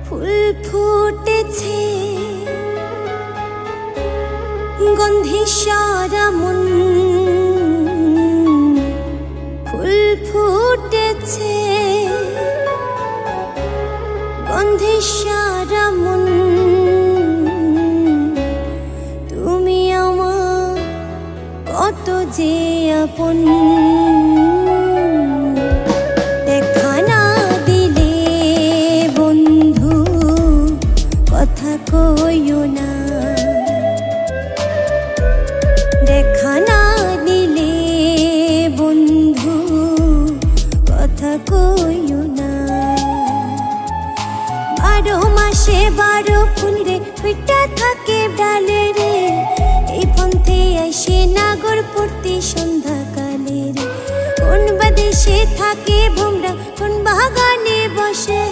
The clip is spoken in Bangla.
ফুল ফুটেছে গন্ধে সারা মন, ফুল ফুটেছে গন্ধে সারা মন। তুমি আমার কত যে আপন, দেখা না দিলে বন্ধু কথা কইও না, দেখা না দিলে বন্ধু কথা কইও না। 12 মাসে 12 ফুল রে ফুটা থাকে ডালে রে, এই পন্থে আইসে নাগর পড়তে সন্ধ্যাকালে রে। কোন বাদেশে থাকে ভোমরা, কোন বাগানে বসে